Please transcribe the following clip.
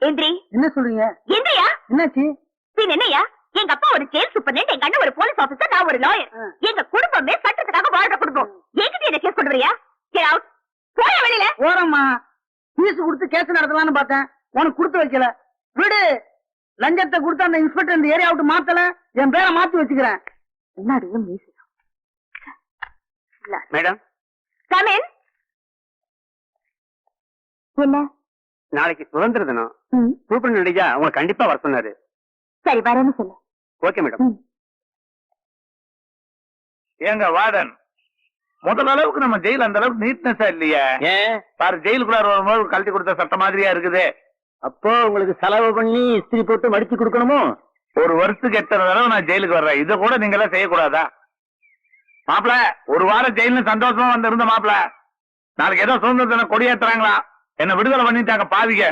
எந்திரி. என்ன சொல்றீங்க? எந்திரியா? என்னாச்சு? பின் என்னையா? எங்க அப்பா ஒரு ஜெயில் சூப்பர்டென்ட், எங்க அண்ணன் ஒரு போலீஸ் ஆபீசர், நான் ஒரு லாயர். எங்க குடும்பமே சட்டத்துக்காக வாழ்ற குடும்பம். என்கிட்ட என்ன கேஸ் கொண்டு வரியா? Get out. போய வெளியில. ஓரம்மா, ஃபீஸ் கொடுத்து கேஸ் நடத்தலாம்னு பார்த்தேன். உனக்கு கொடுத்து வைக்கல. விடு. லஞ்சத்தை கொடுத்து அந்த இன்ஸ்பெக்டர் இந்த ஏரியா விட்டு மாத்தல, என் பேரை மாத்தி வச்சுக்கிறேன். என்னடியும் மீசு. Madam, come in. என்ன? நாளைக்கு சுதந்திர தினம். சூப்பரண்ட் உங்களை கண்டிப்பா வர சொன்னாரு. சரி, வரேன்னு சொல்லு. Okay madam. ஏங்க வார்டன், முதல் அளவுக்கு நம்ம ஜெயில் அந்த அளவுக்கு நீட்னஸா இல்லையா? ஏன் பாரு, ஜெயிலுக்குள்ளார வரும்போது கழட்டி கொடுத்த சட்ட மாதிரியா இருக்குது. அப்போ உங்களுக்கு செலவு பண்ணி இஸ்திரி போட்டு மடிச்சு கொடுக்கணுமோ? ஒரு வருஷத்துக்கு எத்தனை தடவை நான் ஜெயிலுக்கு வர்றேன், இதை கூட நீங்க எல்லாம் செய்யக்கூடாதா? மாப்பிள, ஒரு வாரம் ஜெயிலுன்னு சந்தோஷமா வந்து இருந்த மாப்பிள, நாளைக்கு ஏதோ சுதந்திர தினம் கொடியேத்துறாங்களா, என்ன விடுதலை பண்ணிட்டாங்க பாவிங்க.